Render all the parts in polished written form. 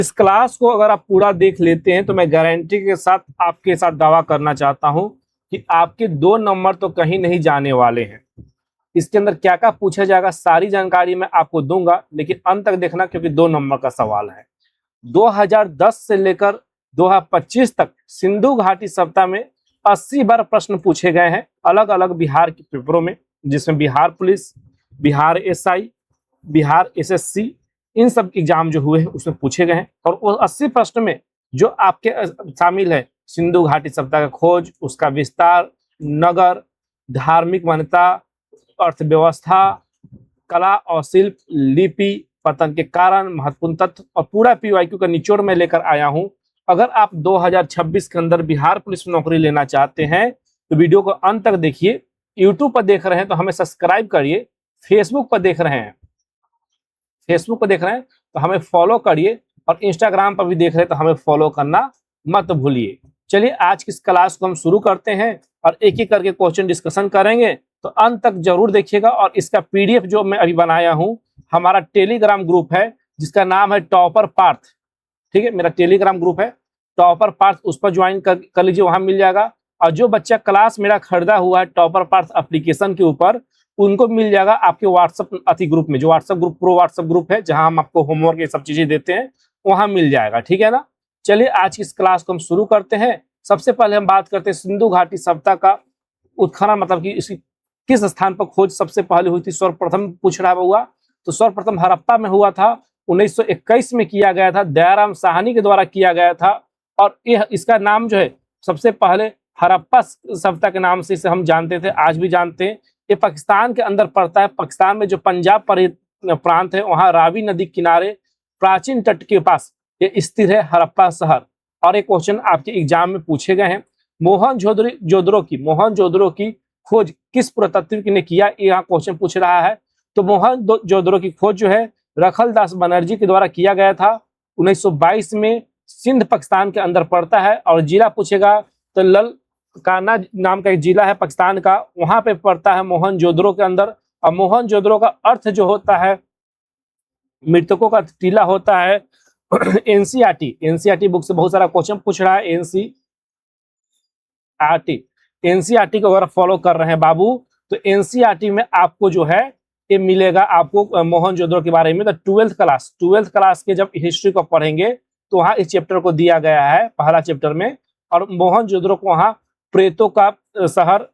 इस क्लास को अगर आप पूरा देख लेते हैं तो मैं गारंटी के साथ आपके साथ दावा करना चाहता हूं कि आपके 2 नंबर तो कहीं नहीं जाने वाले हैं। इसके अंदर क्या क्या पूछा जाएगा सारी जानकारी मैं आपको दूंगा, लेकिन अंत तक देखना क्योंकि 2 नंबर का सवाल है। 2010 से लेकर 2025 तक सिंधु घाटी सप्ताह में 80 बार प्रश्न पूछे गए हैं अलग अलग बिहार के पेपरों में, जिसमें Bihar police, Bihar SI, Bihar SSC, इन सब एग्जाम जो हुए हैं उसमें पूछे गए हैं। और वो 80 प्रश्न में जो आपके शामिल है सिंधु घाटी सप्ताह का खोज, उसका विस्तार, नगर, धार्मिक मान्यता, अर्थव्यवस्था, कला और शिल्प, लिपि, पतन के कारण, महत्वपूर्ण तथ्य और पूरा पीवाईक्यू का निचोड़ में लेकर आया हूं। अगर आप 2026 के अंदर बिहार पुलिस में नौकरी लेना चाहते हैं तो वीडियो को अंत तक देखिए। यूट्यूब पर देख रहे हैं तो हमें सब्सक्राइब करिए, फेसबुक पर देख रहे हैं तो हमें फॉलो करिए, और इंस्टाग्राम पर भी देख रहे हैं तो हमें फॉलो करना मत भूलिए। चलिए आज की इस क्लास को हम शुरू करते हैं और एक एक करके क्वेश्चन डिस्कशन करेंगे, तो अंत तक जरूर देखिएगा। और इसका पीडीएफ जो मैं अभी बनाया हूं, हमारा टेलीग्राम ग्रुप है जिसका नाम है टॉपर पार्थ, ठीक है, मेरा टेलीग्राम ग्रुप है टॉपर पार्थ, उस पर ज्वाइन कर लीजिए, वहां मिल जाएगा। और जो बच्चा क्लास मेरा खरीदा हुआ है टॉपर पार्थ एप्लीकेशन के ऊपर, उनको मिल जाएगा आपके व्हाट्सएप अति ग्रुप में, जो WhatsApp group pro WhatsApp group है जहां हम आपको होमवर्क ये सब चीजें देते हैं, वहां मिल जाएगा, ठीक है ना। चलिए आज की इस क्लास को हम शुरू करते हैं। सबसे पहले हम बात करते हैं सिंधु घाटी सप्ताह का उत्खनन, मतलब कि इसकी किस स्थान पर खोज सबसे पहले हुई थी, सर्वप्रथम पूछ रहा हुआ। तो सर्वप्रथम हड़प्पा में हुआ था, 1921 में किया गया था, दयाराम साहनी के द्वारा किया गया था। और यह इसका नाम जो है सबसे पहले हड़प्पा सप्ताह के नाम से इसे हम जानते थे, आज भी जानते हैं। ये पाकिस्तान के अंदर पड़ता है। पाकिस्तान में जो पंजाब प्रांत है वहां रावी नदी किनारे प्राचीन तट के पास ये स्थित है हड़प्पा शहर। और एक क्वेश्चन आपके एग्जाम में पूछे गए हैं, मोहनजोदड़ो की खोज किस पुरातत्वविद ने किया, यहाँ क्वेश्चन पूछ रहा है। तो मोहनजोदड़ो की खोज जो है रखलदास बनर्जी के द्वारा किया गया था 1922 में। सिंध पाकिस्तान के अंदर पड़ता है। और जिला पूछेगा तो ललकाना नाम का एक जिला है पाकिस्तान का, वहां पे पड़ता है मोहनजोदड़ो के अंदर। और मोहनजोदड़ो का अर्थ जो होता है मृतकों का टीला होता है। एनसीईआरटी बुक से बहुत सारा क्वेश्चन पूछ रहा है। एनसीईआरटी को अगर फॉलो कर रहे हैं बाबू, तो एनसीईआरटी में आपको जो है ये मिलेगा आपको मोहनजोदड़ो के बारे में। तो ट्वेल्थ क्लास के जब हिस्ट्री को पढ़ेंगे तो वहाँ इस चैप्टर को दिया गया है पहला चैप्टर में। और मोहनजोदड़ो को वहाँ प्रेतों का शहर,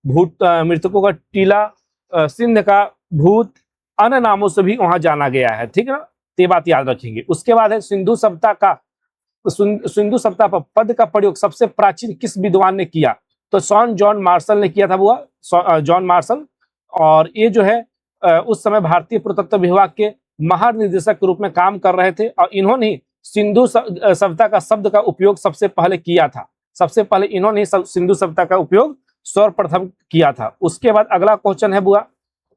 मृतकों का टीला, सिंध का भूत, अन्य नामों से भी वहां जाना गया है, ठीक है ना, ये बात याद रखेंगे। उसके बाद है सिंधु सप्ताह पर पद का प्रयोग सबसे प्राचीन किस विद्वान ने किया। तो जॉन मार्शल ने किया था, वो जॉन मार्शल। और ये जो है उस समय भारतीय पुरातत्व विभाग के महानिदेशक के रूप में काम कर रहे थे। और इन्होंने सिंधु सभ्यता का शब्द का उपयोग सबसे पहले किया था। सबसे पहले इन्होंने सिंधु सभ्यता का उपयोग सर्वप्रथम किया था। उसके बाद अगला क्वेश्चन है बुआ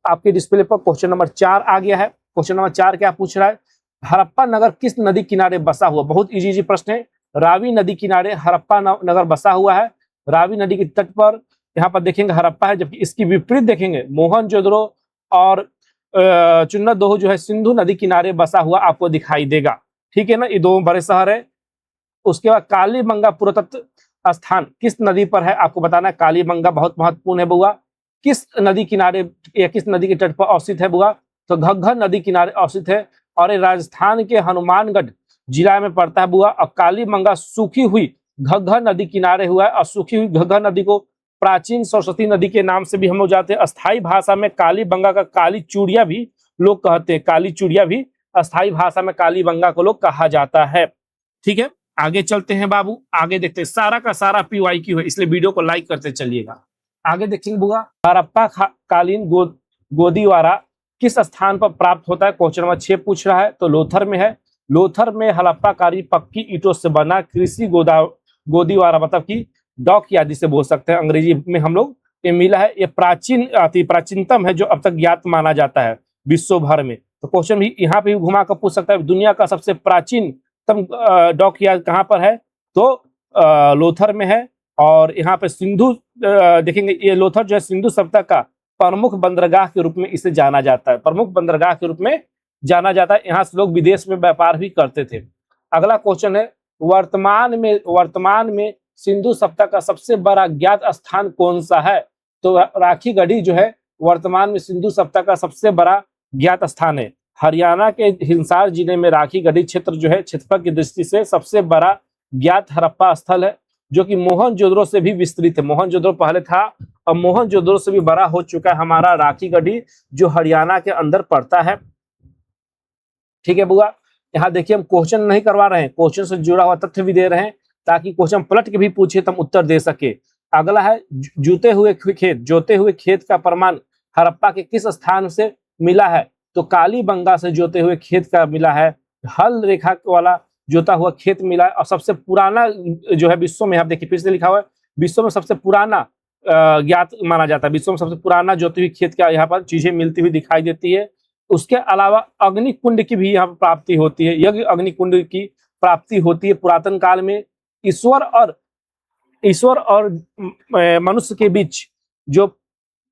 आपके डिस्प्ले पर, क्वेश्चन नंबर 4 आ गया है। क्वेश्चन नंबर 4 क्या पूछ रहा है, हड़प्पा नगर किस नदी किनारे बसा हुआ। बहुत इजी प्रश्न है। रावी नदी किनारे हड़प्पा नगर बसा हुआ है। रावी नदी के तट पर यहाँ पर देखेंगे हड़प्पा है, जबकि इसकी विपरीत देखेंगे मोहनजोदड़ो और चुन्नादोह जो है सिंधु नदी किनारे बसा हुआ आपको दिखाई देगा, ठीक है ना। ये 2 बड़े शहर है। उसके बाद कालीबंगा पुरातत्व स्थान किस नदी पर है, आपको बताना है। कालीबंगा बहुत महत्वपूर्ण है बुआ। किस नदी किनारे या किस नदी के तट पर अवस्थित है बुआ, तो घग्गर नदी किनारे अवस्थित है। और ये राजस्थान के हनुमानगढ़ जिला में पड़ता है बुआ। और कालीबंगा सूखी हुई घग्गर नदी किनारे हुआ है। और सूखी हुई घग्गर नदी को प्राचीन सरस्वती नदी के नाम से भी हम लोग जाते हैं। अस्थाई भाषा में कालीबंगा का काली चूड़िया भी लोग कहते हैं। काली चूड़िया भी अस्थाई भाषा में कालीबंगा को लोग कहा जाता है, ठीक है। आगे चलते हैं बाबू, आगे देखते हैं। सारा का सारा पीवाईक्यू है, इसलिए वीडियो को लाइक करते चलिएगा। आगे देखेंगे बुआ, हड़प्पा कालीन गोदीवारा किस स्थान पर प्राप्त होता है। क्वेश्चन नंबर 6 पूछ रहा है। तो लोथर में है। लोथर में हड़प्पा कालीन पक्की ईंटों से बना कृषि गोदीवारा, मतलब कि डॉक यार्ड से बोल सकते हैं अंग्रेजी में हम लोग, ये मिला है। ये प्राचीनतम है जो अब तक ज्ञात माना जाता है विश्व भर में। तो क्वेश्चन भी यहाँ पे घुमा कर पूछ सकता है, दुनिया का सबसे प्राचीनतम डॉक यार्ड कहाँ पर है, तो लोथर में है। और यहाँ पे सिंधु देखेंगे, ये लोथर जो है सिंधु सभ्यता का प्रमुख बंदरगाह के रूप में इसे जाना जाता है। प्रमुख बंदरगाह के रूप में जाना जाता है। यहाँ से लोग विदेश में व्यापार भी करते थे। अगला क्वेश्चन है, वर्तमान में सिंधु सभ्यता का सबसे बड़ा ज्ञात स्थान कौन सा है? तो राखी गढ़ी जो है वर्तमान में सिंधु सभ्यता का सबसे बड़ा ज्ञात स्थान है। हरियाणा के हिसार जिले में राखी गढ़ी क्षेत्र जो है क्षेत्रफल की दृष्टि से सबसे बड़ा ज्ञात हड़प्पा स्थल है, जो कि मोहनजोदड़ो से भी विस्तृत है। मोहनजोदड़ो पहले था और मोहनजोदड़ो से भी बड़ा हो चुका है हमारा राखी गढ़ी, जो हरियाणा के अंदर पड़ता है। ठीक है बुआ, यहाँ देखिए हम क्वेश्चन नहीं करवा रहे हैं, क्वेश्चन से जुड़ा हुआ तथ्य भी दे रहे हैं ताकि क्वेश्चन पलट के भी पूछे तो हम उत्तर दे सके। अगला है, जोते हुए खेत का प्रमाण हड़प्पा के किस स्थान से मिला है? तो कालीबंगा से जोते हुए खेत का मिला है। हल रेखा वाला जोता हुआ खेत मिला है। और सबसे पुराना जो है विश्व में, आप देखिए फिर से लिखा हुआ है, विश्व में सबसे पुराना ज्ञात माना जाता है। विश्व में सबसे पुराना जोती हुई खेत का यहाँ पर चीजें मिलती हुई दिखाई देती है। उसके अलावा अग्निकुंड की भी यहाँ पर प्राप्ति होती है, यज्ञ अग्निकुंड की प्राप्ति होती है। पुरातन काल में ईश्वर और मनुष्य के बीच जो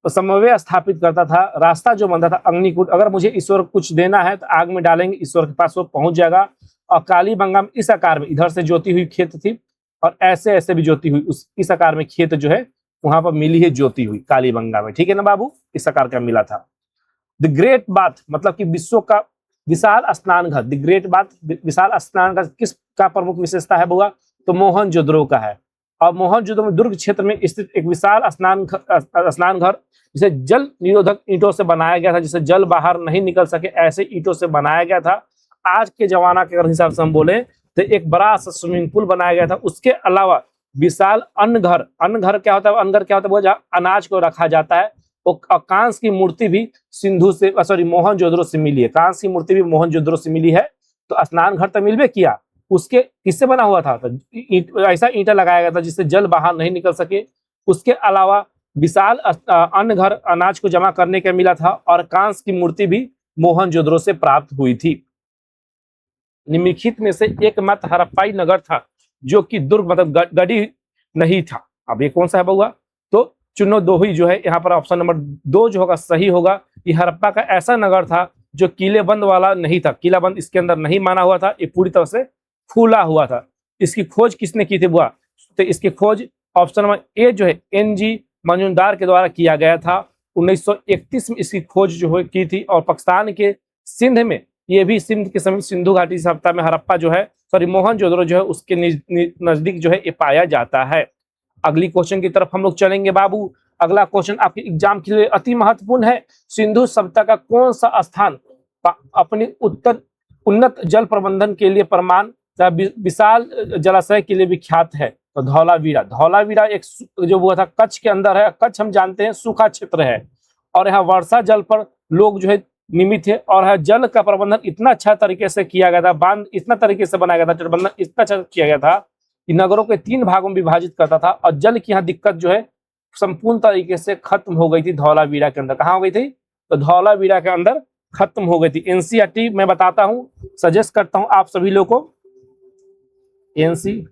समन्वय स्थापित करता था, रास्ता जो बनता था अग्निकुंड, अगर मुझे ईश्वर कुछ देना है तो आग में डालेंगे, ईश्वर के पास वो पहुंच जाएगा। और कालीबंगा में इस आकार में इधर से जोती हुई खेत थी और ऐसे ऐसे भी जोती हुई, उस इस आकार में खेत जो है वहां पर मिली है जोती हुई कालीबंगा में। ठीक है ना बाबू, इस आकार का मिला था। द ग्रेट बाथ मतलब कि विश्व का विशाल स्नान घर, द ग्रेट बाथ विशाल स्नान घर किस का प्रमुख विशेषता है बुआ? तो मोहनजोदड़ो का है। और मोहनजोदड़ो में दुर्ग क्षेत्र में स्थित एक विशाल स्नान घर, जिसे जल निरोधक ईंटों से बनाया गया था, जिसे जल बाहर नहीं निकल सके ऐसे ईंटों से बनाया गया था। आज के जमाना के हिसाब से हम बोले तो एक बड़ा सा स्विमिंग पूल बनाया गया था। उसके अलावा विशाल अन्न घर क्या होता है? अन्न घर क्या होता है? जहाँ अनाज को रखा जाता है। कांस की मूर्ति भी मोहनजोदड़ो से मिली है। कांस की मूर्ति भी मोहनजोदड़ो से मिली है। तो स्नान घर तो मिलबे किया, उसके किससे बना हुआ था? तो ऐसा ईंटा लगाया गया था जिससे जल बाहर नहीं निकल सके। उसके अलावा विशाल अन्न घर अनाज को जमा करने का मिला था। और कांस की मूर्ति भी मोहनजोदड़ो से प्राप्त हुई थी। निम्नलिखित में से एकमात्र हड़प्पाई नगर था जो कि दुर्ग मतलब गढ़ी नहीं था। अब ये कौन सा है बउआ? तो चुनो दो ही जो है यहाँ पर ऑप्शन नंबर 2 जो होगा सही होगा। ये हड़प्पा का ऐसा नगर था जो किलेबंद वाला नहीं था, किलाबंद इसके अंदर नहीं माना हुआ था, ये पूरी तरह से फूला हुआ था। इसकी खोज किसने की थी बुआ? तो इसकी खोज ऑप्शन नंबर ए जो है NG मंजूमदार के द्वारा किया गया था। 1931 में इसकी खोज जो है की थी। और पाकिस्तान के सिंध में, ये भी सिंध के समीप सिंधु घाटी सभ्यता में हड़प्पा जो है मोहनजोदड़ो जो है उसके नजदीक जो है ये पाया जाता है। अगली क्वेश्चन की तरफ हम लोग चलेंगे बाबू। अगला क्वेश्चन आपके एग्जाम के लिए अति महत्वपूर्ण है। सिंधु सभ्यता का कौन सा स्थान अपनी उन्नत जल प्रबंधन के लिए प्रमाण विशाल जलाशय के लिए विख्यात है? तो धौलावीरा एक जो वो था कच्छ के अंदर है। कच्छ हम जानते हैं सूखा क्षेत्र है और यहाँ वर्षा जल पर लोग जो है निमित है। और यहाँ जल का प्रबंधन इतना अच्छा तरीके से किया गया था, बांध इतना तरीके से बनाया गया था, प्रबंधन इतना अच्छा किया गया था कि नगरों के 3 भागों में विभाजित करता था। और जल की यहाँ दिक्कत जो है संपूर्ण तरीके से खत्म हो गई थी धौलावीरा के अंदर। कहाँ हो गई थी? तो धौलावीरा के अंदर खत्म हो गई थी। NCERT मैं बताता हूँ, सजेस्ट करता हूँ आप सभी लोगों को, NCERT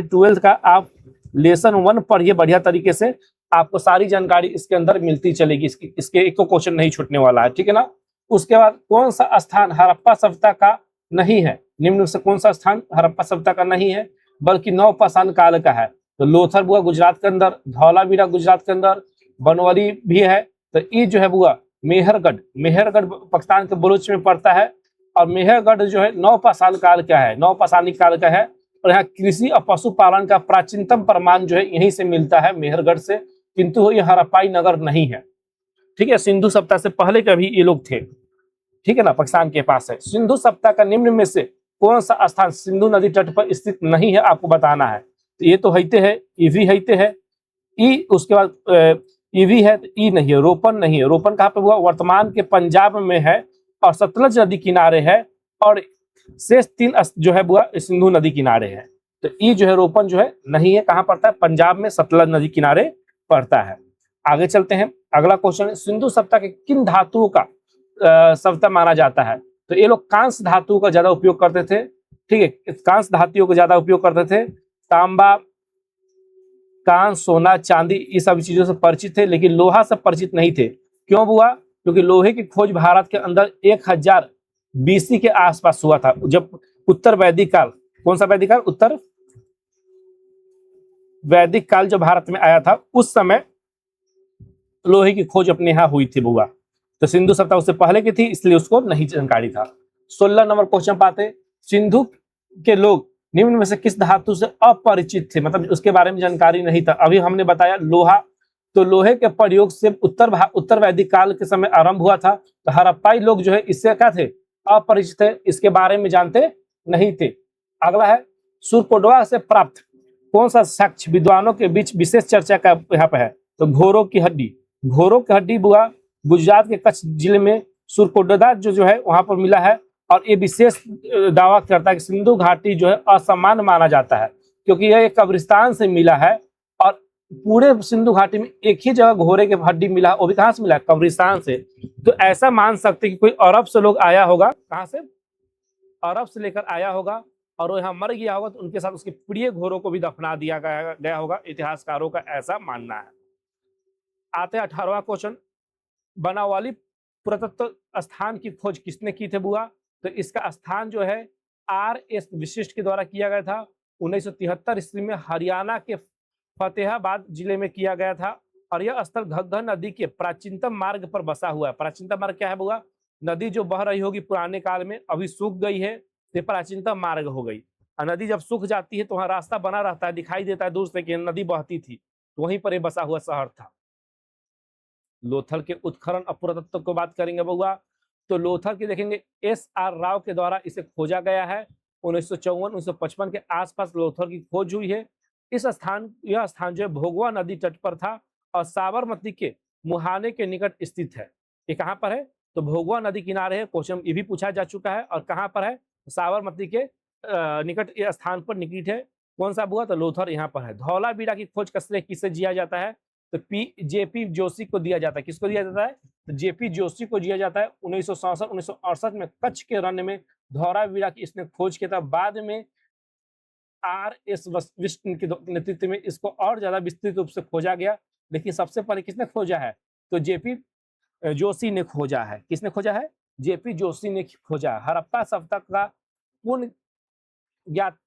12th का आप लेसन 1 पढ़िए बढ़िया तरीके से, आपको सारी जानकारी इसके अंदर मिलती चलेगी। इसके एक को क्वेश्चन नहीं छूटने वाला है, ठीक है ना। उसके बाद कौन सा स्थान हड़प्पा सभ्यता का नहीं है? निम्न से कौन सा स्थान हड़प्पा सभ्यता का नहीं है बल्कि नवपाषाण काल का है? तो लोथर बुआ गुजरात के अंदर, धौलावीरा गुजरात के अंदर, बनवली भी है। तो ये जो है बुआ मेहरगढ़ पाकिस्तान के बलूच में पड़ता है। और मेहरगढ़ जो है नवपाषाण काल का है, नवपाषाणिक काल का है। और यहाँ कृषि और पशुपालन का प्राचीनतम प्रमाण जो है यहीं से मिलता है, मेहरगढ़ से। किंतु ये हड़प्पाई नगर नहीं है, ठीक है। सिंधु सभ्यता से पहले कभी ये लोग थे, ठीक है ना, पाकिस्तान के पास है। सिंधु सभ्यता का निम्न में से कौन सा स्थान सिंधु नदी तट पर स्थित नहीं है? आपको बताना है। तो ये तो हैते है, ईवी हैते है, ई उसके बाद ईवी है, तो ई नहीं है, रोपन नहीं है। रोपन कहाँ पे हुआ? वर्तमान के पंजाब में है और सतलज नदी किनारे है। और शेष 3 जो है बुआ सिंधु नदी किनारे है। तो ई जो है रोपन जो है नहीं है। कहाँ पड़ता है? पंजाब में सतलज नदी किनारे पड़ता है। आगे चलते हैं। अगला क्वेश्चन है, सिंधु सभ्यता के किन धातुओं का सभ्यता माना जाता है? तो ये लोग कांस्य धातु का ज्यादा उपयोग करते थे, ठीक है। कांस्य धातुओं का ज्यादा उपयोग करते थे। तांबा, कांस्य, सोना, चांदी, ये सभी चीजों से परिचित थे, लेकिन लोहा से परिचित नहीं थे। क्यों बुआ? क्योंकि लोहे की खोज भारत के अंदर 1000 BC के आसपास हुआ था, जब उत्तर वैदिक काल, कौन सा वैदिक काल, उत्तर वैदिक काल जो भारत में आया था, उस समय लोहे की खोज अपने यहाँ हुई थी बुआ। तो सिंधु सभ्यता उससे पहले की थी, इसलिए उसको नहीं जानकारी था। 16 नंबर क्वेश्चन पाते, सिंधु के लोग निम्न में से किस धातु से अपरिचित थे, मतलब उसके बारे में जानकारी नहीं था। अभी हमने बताया लोहा, तो लोहे के प्रयोग से उत्तर वैदिक काल के समय आरंभ हुआ था। तो हड़प्पाई लोग जो है इससे क्या थे, अपरिचित थे, इसके बारे में जानते नहीं थे। अगला है, सुरकोटवा से प्राप्त कौन सा साक्ष्य विद्वानों के बीच विशेष चर्चा का यहाँ पे है, तो घोरों की हड्डी। घोरों की हड्डी बुआ गुजरात के कच्छ जिले में सुरकोटवा जो है वहां पर मिला है। और ये विशेष दावा करता है कि सिंधु घाटी जो है असामान्य माना जाता है, क्योंकि यह एक कब्रिस्तान से मिला है। और पूरे सिंधु घाटी में एक ही जगह घोड़े के हड्डी मिला, वो भी कहां से मिला है, कब्रिस्तान से। तो ऐसा मान सकते कि कोई अरब से लोग आया होगा, कहां से, अरब से लेकर आया होगा, और वो यहाँ मर गया होगा, तो उनके साथ उसके प्रिय घोड़ों को भी दफना दिया गया होगा, इतिहासकारों का ऐसा मानना है। आते 18वां क्वेश्चन, बनावाली पुरातत्व स्थान की खोज किसने की थी बुआ, तो इसका स्थान जो है RS विशिष्ट के द्वारा किया गया था। 1973 ईस्वी में हरियाणा के फतेहाबाद जिले में किया गया था। और यह स्थल घग्गर नदी के प्राचीनतम मार्ग पर बसा हुआ है। प्राचीनतम मार्ग क्या है बुआ, नदी जो बह रही होगी पुराने काल में, अभी सूख गई है, तो प्राचीनतम मार्ग हो गई। और नदी जब सूख जाती है तो वहां रास्ता बना रहता है, दिखाई देता है दूर से कि नदी बहती थी, तो वहीं पर यह बसा हुआ शहर था। लोथल के उत्खनन और पुरातत्व को बात करेंगे बउआ, तो लोथल की देखेंगे SR राव के द्वारा इसे खोजा गया है। 1954-1955 के आसपास लोथल की खोज हुई है। यह स्थान जो है भोगवा नदी तट पर था और साबरमती के मुहाने के निकट स्थित है। ये कहाँ पर है, तो भोगवा नदी किनारे है। क्वेश्चन ये भी पूछा जा चुका है। और कहाँ पर है, साबरमती के निकट स्थान पर निकट है। कौन सा बुआ, तो लोथल यहाँ पर है। धौलावीरा की खोज का श्रेय किसे दिया जाता है, तो JP जोशी को दिया जाता है। किसको दिया जाता है, तो JP जोशी को दिया जाता है। 1967-1968 में कच्छ के रण में धौलावीरा की इसने खोज किया था। बाद में RS वशिष्ठ के नेतृत्व में इसको और ज्यादा विस्तृत रूप से खोजा गया। लेकिन सबसे पहले किसने खोजा है, तो JP जोशी ने खोजा है। किसने खोजा है, JP जोशी ने खोजा है। हड़प्पा सभ्यता का पूर्ण ज्ञात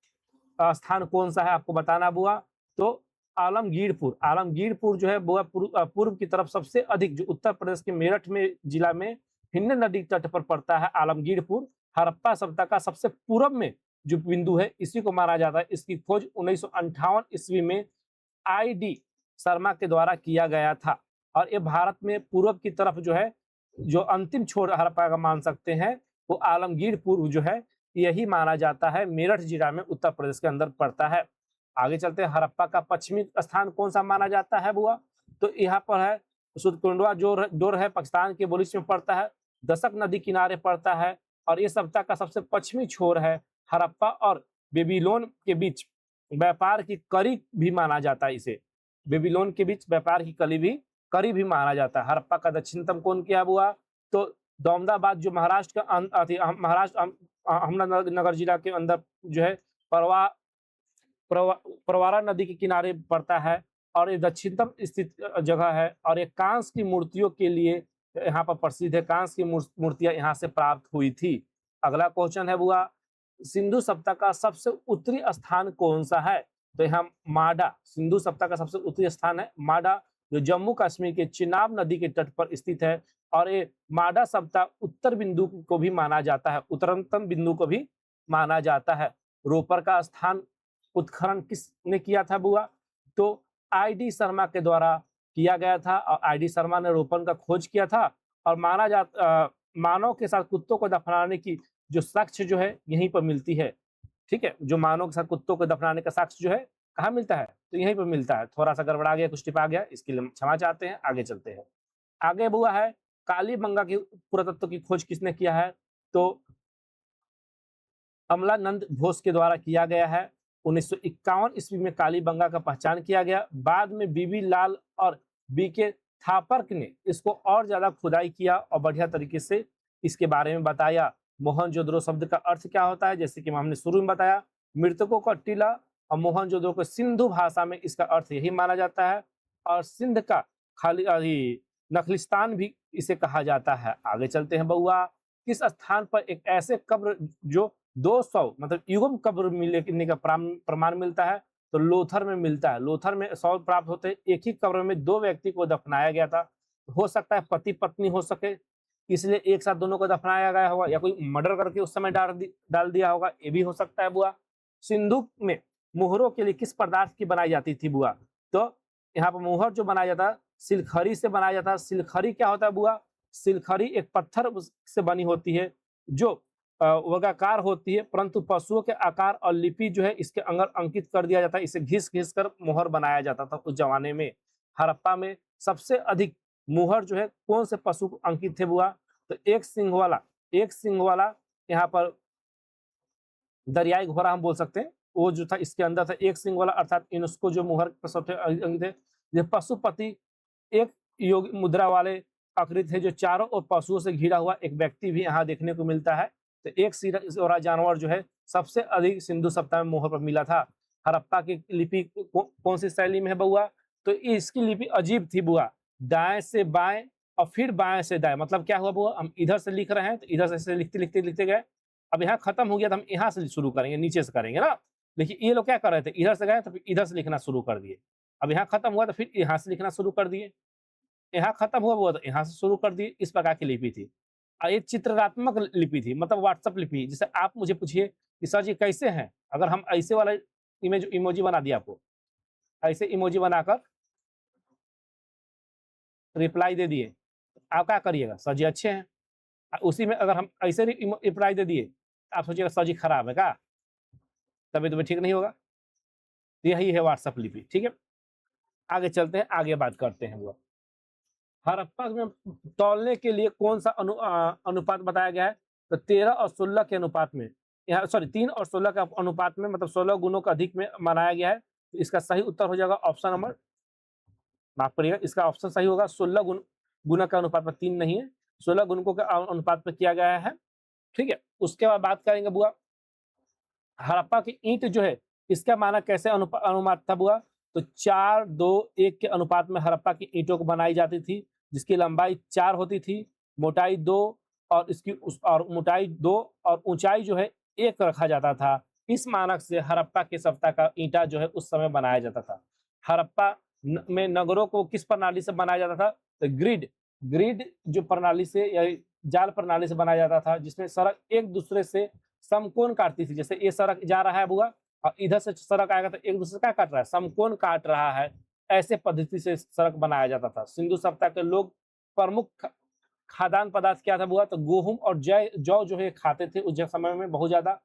स्थान कौन सा है आपको बताना बुआ, तो आलमगीरपुर। आलमगीरपुर जो है बुआ पूर्व की तरफ सबसे अधिक, जो उत्तर प्रदेश के मेरठ में जिला में हिंद नदी तट पर पड़ता है आलमगीरपुर। हड़प्पा सभ्यता का सबसे पूर्व में जो बिंदु है, इसी को माना जाता है। इसकी खोज 1958 ईस्वी में ID शर्मा के द्वारा किया गया था। और ये भारत में पूर्व की तरफ जो है, जो अंतिम छोर हड़प्पा का मान सकते हैं, वो आलमगीरपुर जो है यही माना जाता है, मेरठ जिला में उत्तर प्रदेश के अंदर पड़ता है। आगे चलते हैं, हड़प्पा का पश्चिमी स्थान कौन सा माना जाता है बुआ, तो यहाँ पर है सुरकुंडवा जो है पाकिस्तान के बलूच में पड़ता है, दशक नदी किनारे पड़ता है। और ये सभ्यता का सबसे पश्चिमी छोर है। हड़प्पा और बेबीलोन के बीच व्यापार की कड़ी भी माना जाता है। इसे बेबीलोन के बीच व्यापार की कड़ी भी माना जाता है। हड़प्पा का दक्षिणतम कौन किया हुआ, तो दौमदाबाद जो महाराष्ट्र का महाराष्ट्र अहमदनगर जिला के अंदर जो है प्रवारा नदी के किनारे पड़ता है। और ये दक्षिणतम स्थित जगह है। और ये कांस्य की मूर्तियों के लिए यहाँ पर प्रसिद्ध है। कांस्य की मूर्तियां यहाँ से प्राप्त हुई थी। अगला क्वेश्चन है बुआ, सिंधु सभ्यता का सबसे उत्तरी स्थान कौन सा है, तो यहाँ माडा। सिंधु सभ्यता का सबसे उत्तरी स्थान है माडा, जो जम्मू कश्मीर के चिनाब नदी के तट पर स्थित है। और ये माडा सभ्यता उत्तर बिंदु को भी माना जाता है, उत्तरतम बिंदु को भी माना जाता है। रोपर का स्थान उत्खनन किसने किया था बुआ, तो ID शर्मा के द्वारा किया गया था। और ID शर्मा ने रोपन का खोज किया था। और मानव के साथ कुत्तों को दफनाने की जो साक्ष्य जो है यहीं पर मिलती है। ठीक है, जो मानव के साथ कुत्तों को दफनाने का साक्ष्य जो है कहाँ मिलता है, तो यहीं पर मिलता है। थोड़ा सा गड़बड़ा गया, कुछ टिपा गया, इसके लिए क्षमा चाहते हैं। आगे चलते हैं। आगे बुआ है, कालीबंगा की पुरातत्व की खोज किसने किया है, तो अमलानंद घोष के द्वारा किया गया है। 1951 ईस्वी में कालीबंगा का पहचान किया गया। बाद में बीबी लाल और BK थापरक ने इसको और ज्यादा खुदाई किया और बढ़िया तरीके से इसके बारे में बताया। मोहनजोदड़ो शब्द का अर्थ क्या होता है, जैसे कि हमने शुरू में बताया, मृतकों का टीला। और मोहनजोदड़ो को सिंधु भाषा में इसका अर्थ यही माना जाता है। और सिंध का खाली नखलिस्तान भी इसे कहा जाता है। आगे चलते हैं बउआ, किस स्थान पर एक ऐसे कब्र जो 200 मतलब युगम कब्र मिलने का प्रमाण मिलता है, तो लोथर में मिलता है। लोथर में 100 प्राप्त होते हैं। एक ही कब्र में 2 व्यक्ति को दफनाया गया था। हो सकता है पति पत्नी हो सके, इसलिए एक साथ दोनों को दफनाया गया होगा, या कोई मर्डर करके उस समय डाल दिया होगा, ये भी हो सकता है बुआ। सिंधु में मोहरों के लिए किस पदार्थ की बनाई जाती थी बुआ? तो यहाँ पर मोहर जो बनाया जाता है सिलखरी से बनाया जाता है। सिलखरी क्या होता है बुआ? सिलखरी एक पत्थर से बनी होती है जो वर्गाकार होती है, परंतु पशुओं के आकार और लिपि जो है इसके अंदर अंकित कर दिया जाता है। इसे घिस घिस कर मोहर बनाया जाता था उस जमाने में। हड़प्पा में सबसे अधिक मोहर जो है कौन से पशु को अंकित थे बुआ? तो एक सिंह वाला यहाँ पर दरियाई घोड़ा हम बोल सकते हैं, वो जो था इसके अंदर था एक सिंह वाला, अर्थात इनको जो मोहर अंकित है। ये पशुपति एक योग मुद्रा वाले आकृति है जो चारों ओर पशुओं से घिरा हुआ एक व्यक्ति भी यहाँ देखने को मिलता है। तो एक सिरा जानवर जो है सबसे अधिक सिंधु सभ्यता में मोहर पर मिला था। हड़प्पा की लिपि कौन सी शैली में है बुआ? तो इसकी लिपि अजीब थी बुआ, दाएं से बाएं और फिर बाएं से दाएं। मतलब क्या हुआ बुआ? हम इधर से लिख रहे हैं तो इधर से लिखते गए, अब यहाँ खत्म हो गया तो हम यहाँ से शुरू करेंगे, नीचे से करेंगे ना। देखिए ये लोग क्या कर रहे थे, इधर से गए तो फिर इधर से लिखना शुरू कर दिए। अब यहाँ खत्म हुआ तो फिर यहाँ से लिखना शुरू कर दिए, यहाँ खत्म हुआ तो यहाँ से शुरू कर दिए। इस प्रकार की लिपि थी। और ये चित्रात्मक लिपि थी, मतलब व्हाट्सएप लिपि। जैसे आप मुझे पूछिए कि सर जी कैसे हैं, अगर हम ऐसे वाला इमोजी बना दिया आपको, ऐसे इमोजी बनाकर रिप्लाई दे दिए, आप क्या करिएगा? सर जी अच्छे हैं। उसी में अगर हम ऐसे रिप्लाई दे दिए, आप सोचिएगा सर जी खराब है क्या, तभी तुम्हें ठीक नहीं होगा। यही है व्हाट्सएप लिपि। ठीक है, आगे चलते हैं, आगे बात करते हैं। वो हड़प्पा में तौलने के लिए कौन सा अनुपात बताया गया है? तो 13 और 16 के अनुपात में, यहाँ सॉरी 3 और 16 के अनुपात में, मतलब 16 गुणों का अधिक में बनाया गया है। तो इसका सही उत्तर हो जाएगा ऑप्शन नंबर, माफ करिएगा, इसका ऑप्शन सही होगा 16 गुना का अनुपात में 3 नहीं है, 16 गुणकों के अनुपात में किया गया है। ठीक है, उसके बाद बात करेंगे बुआ हड़प्पा की ईंट जो है इसका माना कैसे अनुपात था बुआ? तो 4:2:1 के अनुपात में हड़प्पा की ईंटों को बनाई जाती थी, जिसकी लंबाई 4 होती थी, मोटाई 2 और मोटाई 2 और ऊंचाई जो है 1 रखा जाता था। इस मानक से हड़प्पा के सभ्यता का ईंटा जो है उस समय बनाया जाता था। हड़प्पा में नगरों को किस प्रणाली से बनाया जाता था? तो ग्रिड जो प्रणाली से या जाल प्रणाली से बनाया जाता था, जिसमें सड़क एक दूसरे से समकोण काटती थी। जैसे ये सड़क जा रहा है बुआ और इधर से सड़क आएगा तो एक दूसरे का काट रहा है, समकोण काट रहा है, ऐसे पद्धति से सड़क बनाया जाता था। सिंधु सभ्यता के लोग प्रमुख खाद्यान्न पदार्थ क्या था बुआ? तो गेहूं और जौ जो है खाते थे उस समय में बहुत ज्यादा।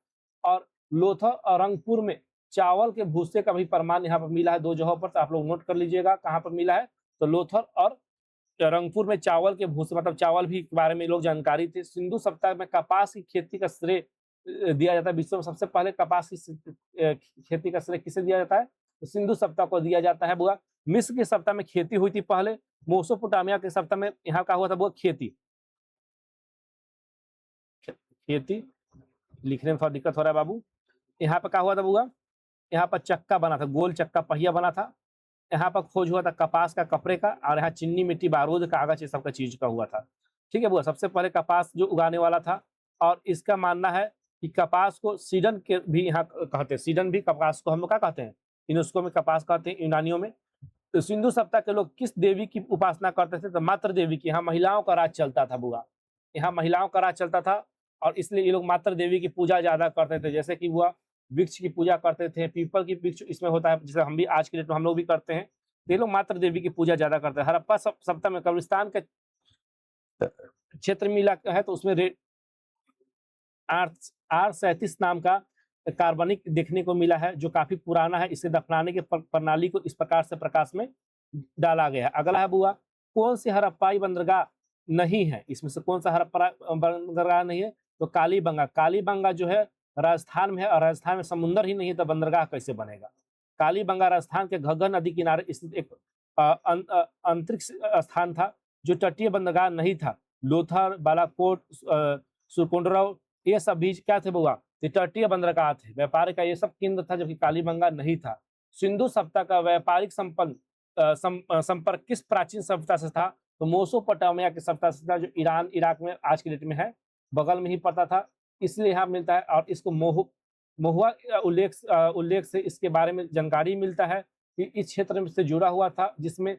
और लोथर और रंगपुर में चावल के भूसे का भी प्रमाण यहाँ पर मिला है 2 जगहों पर, तो आप लोग नोट कर लीजिएगा कहाँ पर मिला है। तो लोथर और रंगपुर में चावल के भूसे, मतलब चावल भी के बारे में लोग जानकारी थे। सिंधु सभ्यता में कपास की खेती का श्रेय दिया जाता है। विश्व में सबसे पहले कपास की खेती का श्रेय किसे दिया जाता है? तो सिंधु सभ्यता को दिया जाता है बुआ। मिस्र की सभ्यता में खेती हुई थी पहले, मेसोपोटामिया की सभ्यता में यहाँ का हुआ था बुआ खेती लिखने में थोड़ा दिक्कत हो रहा है बाबू। यहाँ पर क्या हुआ था बुआ? यहाँ पर चक्का बना था, गोल चक्का पहिया बना था। यहाँ पर खोज हुआ था कपास का, कपड़े का, और यहाँ चीनी मिट्टी बारूद कागज ये सब का चीज का हुआ था। ठीक है बुआ, सबसे पहले कपास जो उगाने वाला था। और इसका मानना है कि कपास को सीडन के भी यहाँ कहते हैं, सीडन भी कपास को हम लोग क्या कहते हैं? यूनेस्को में कपास कहते हैं, यूनानियों में। तो सिंधु सभ्यता के लोग किस देवी की उपासना करते थे? तो मातृ देवी की। यहाँ महिलाओं का राज चलता था बुआ, यहाँ महिलाओं का राज चलता था, और इसलिए ये लोग मातृ देवी की पूजा ज्यादा करते थे। जैसे कि हुआ वृक्ष की पूजा करते थे, पीपल की वृक्ष इसमें होता है, जैसे हम भी आज के डेट में हम लोग भी करते हैं। ये लोग मातृ देवी की पूजा ज्यादा करते हैं। हड़प्पा सभ्यता में कब्रिस्तान के क्षेत्र मिला है, तो उसमें R37 नाम का कार्बनिक देखने को मिला है, जो काफी पुराना है। इसे दफनाने की प्रणाली को इस प्रकार से प्रकाश में डाला गया है। अगला है बुआ, कौन सी हड़प्पाई बंदरगाह नहीं है? इसमें से कौन सा हड़प्पा बंदरगाह नहीं है? तो कालीबंगा। कालीबंगा जो है राजस्थान में है, और राजस्थान में समुद्र ही नहीं है तो बंदरगाह कैसे बनेगा? कालीबंगा राजस्थान के घग्गर नदी किनारे स्थित एक अंतरिक्ष स्थान था, जो तटीय बंदरगाह नहीं था। लोथर, बालाकोट, सुरकोंडरव ये सब भी क्या थे बुआ? तटीय बंदरगाह थे, व्यापार का ये सब केंद्र था, जबकि कालीबंगा नहीं था। सिंधु सभ्यता का व्यापारिक संपर्क किस प्राचीन सभ्यता से था? तो मोसोपोटामिया की सभ्यता जो ईरान इराक में आज की डेट में है, बगल में ही पड़ता था, इसलिए यहाँ मिलता है। और इसको महुआ उल्लेख से इसके बारे में जानकारी मिलता है कि इस क्षेत्र में से जुड़ा हुआ था, जिसमें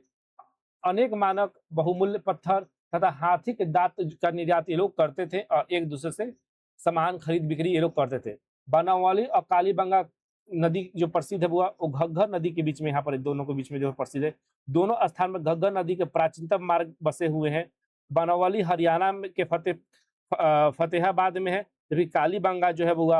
अनेक मानक बहुमूल्य पत्थर तथा हाथी के दांत का निर्यात ये लोग करते थे और एक दूसरे से सामान खरीद बिक्री ये लोग करते थे। बनावली और कालीबंगा नदी जो प्रसिद्ध है वो घग्गर नदी के बीच में, यहाँ पर दोनों के बीच में जो प्रसिद्ध है, दोनों स्थान में घग्गर नदी के प्राचीनतम मार्ग बसे हुए हैं। बनावली हरियाणा के फतेहाबाद में है, जबकि कालीबंगा जो है वो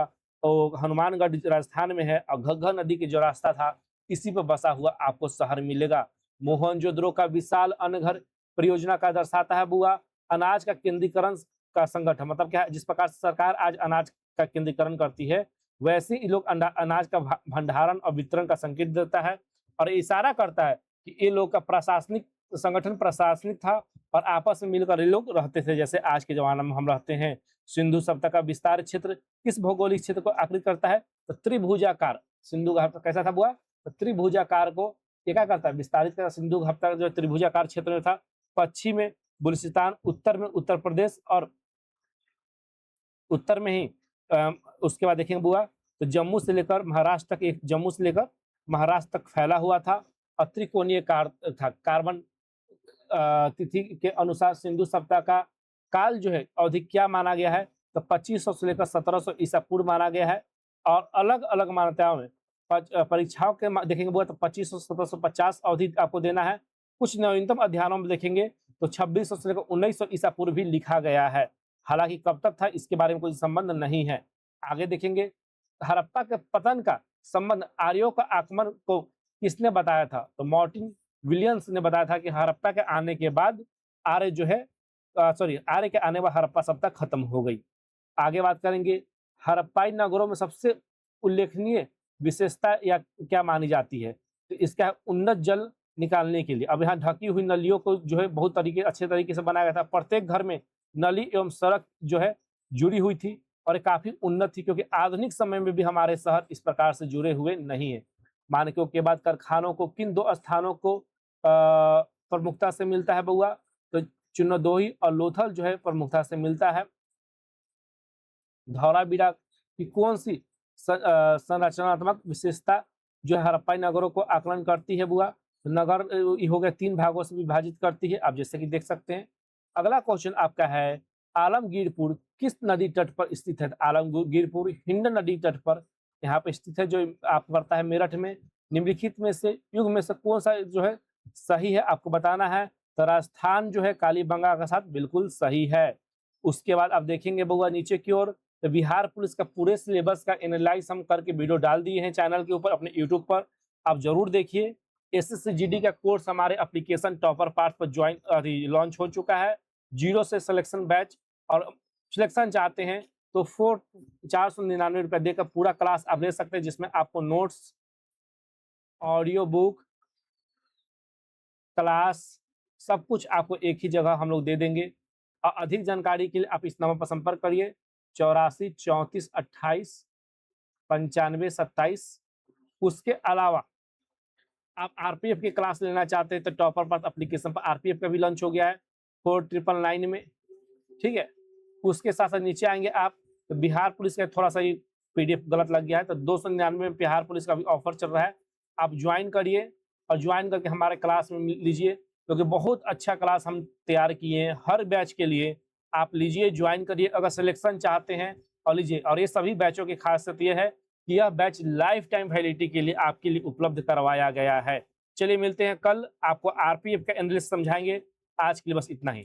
हनुमानगढ़ राजस्थान में है, और घग्गर नदी के जो रास्ता था इसी पर बसा हुआ आपको शहर मिलेगा। मोहनजोदड़ो का विशाल अनघर परियोजना का दर्शाता है बुआ अनाज का केंद्रीकरण का संगठन, मतलब क्या है, जिस प्रकार से सरकार आज अनाज का केंद्रीकरण करती है, वैसे ही लोग अनाज का भंडारण और वितरण का संकेत देता है, और इशारा करता है कि ये लोग का प्रशासनिक संगठन प्रशासनिक था और आपस में मिलकर ये लोग रहते थे, जैसे आज के जमाने में हम रहते हैं। सिंधु सभ्यता का विस्तार क्षेत्र किस भौगोलिक क्षेत्र को आकृत करता है? तो त्रिभुजाकार। सिंधु घाट कैसा था बुआ? तो त्रिभुजाकार को क्या करता है? विस्तारित करता। सिंधु घाट जो त्रिभुजाकार क्षेत्र में था, पश्चिम में बलूचिस्तान, उत्तर में उत्तर प्रदेश, और उत्तर में ही उसके बाद देखेंगे बुआ तो जम्मू से लेकर महाराष्ट्र तक, एक जम्मू से लेकर महाराष्ट्र तक फैला हुआ था। त्रिकोणीय था। कार्बन तिथि के अनुसार सिंधु सभ्यता का काल जो है अवधि क्या माना गया है? तो 2500 से लेकर 1700 ईसा पूर्व माना गया है। और अलग अलग मान्यताओं में परीक्षाओं के देखेंगे बुआ तो 2500 1750 अवधि आपको देना है। कुछ नवीनतम अध्ययनों में देखेंगे तो 2600 से लेकर 1900 ईसा पूर्व भी लिखा गया है। हालांकि कब तक था इसके बारे में कोई संबंध नहीं है। आगे देखेंगे हड़प्पा के पतन का संबंध आर्यों का आगमन को किसने बताया था? तो मार्टिन विलियम्स ने बताया था कि हड़प्पा के आने के बाद आर्य जो है आर्य के आने बाद हड़प्पा सभ्यता खत्म हो गई। आगे बात करेंगे हड़प्पाई नगरों में सबसे उल्लेखनीय विशेषता या क्या मानी जाती है? तो इसका उन्नत जल निकालने के लिए अब यहाँ ढकी हुई नलियों को जो है बहुत अच्छे तरीके से बनाया गया था। प्रत्येक घर में नली एवं सड़क जो है जुड़ी हुई थी और काफी उन्नत थी, क्योंकि आधुनिक समय में भी हमारे शहर इस प्रकार से जुड़े हुए नहीं है। मानकों के बाद कारखानों को किन दो स्थानों को प्रमुखता से मिलता है बउआ? तो चुनदोही और लोथल जो है प्रमुखता से मिलता है। धौलावीरा की कौन सी संरचनात्मक विशेषता जो है हड़प्पाई नगरों को आकलन करती है बुआ? तो नगर हो गया 3 भागों से विभाजित करती है, आप जैसे कि देख सकते हैं। अगला क्वेश्चन आपका है आलमगीरपुर किस नदी तट पर स्थित है? आलमगीरपुर हिंड नदी तट पर यहाँ पे स्थित है, जो आपको पड़ता है मेरठ में। निम्नलिखित में से युग में से कौन सा जो है सही है आपको बताना है? तो राजस्थान जो है कालीबंगा के साथ बिल्कुल सही है। उसके बाद आप देखेंगे बउआ नीचे की ओर तो बिहार पुलिस का पूरे सिलेबस का एनालाइज हम करके वीडियो डाल दिए हैं चैनल के ऊपर, अपने यूट्यूब पर, आप जरूर देखिए। एसएससी जीडी का कोर्स हमारे एप्लीकेशन टॉपर पार्ट पर लॉन्च हो चुका है। 0 से सिलेक्शन बैच, और सिलेक्शन चाहते हैं तो 499 रुपये देकर पूरा क्लास आप ले सकते हैं, जिसमें आपको नोट्स, ऑडियो बुक, क्लास, सब कुछ आपको एक ही जगह हम लोग दे देंगे। और अधिक जानकारी के लिए आप इस नंबर पर संपर्क करिए 84 34 28 95 27। उसके अलावा आप आरपीएफ की क्लास लेना चाहते हैं तो टॉपर पाथ एप्लीकेशन पर आरपीएफ का भी लॉन्च हो गया है 4999 में, ठीक है। उसके साथ साथ नीचे आएंगे आप तो बिहार पुलिस का थोड़ा सा पीडीएफ गलत लग गया है, तो 299 में बिहार पुलिस का भी ऑफर चल रहा है, आप ज्वाइन करिए और ज्वाइन करके हमारे क्लास में लीजिए, क्योंकि बहुत अच्छा क्लास हम तैयार किए हैं हर बैच के लिए। आप लीजिए, ज्वाइन करिए, अगर सिलेक्शन चाहते हैं और लीजिए। और ये सभी बैचों की खासियत यह है कि यह बैच लाइफ टाइम वैलिडिटी के लिए आपके लिए उपलब्ध करवाया गया है। चलिए मिलते हैं कल, आपको आरपीएफ का एनालिसिस समझाएंगे। आज के लिए बस इतना ही।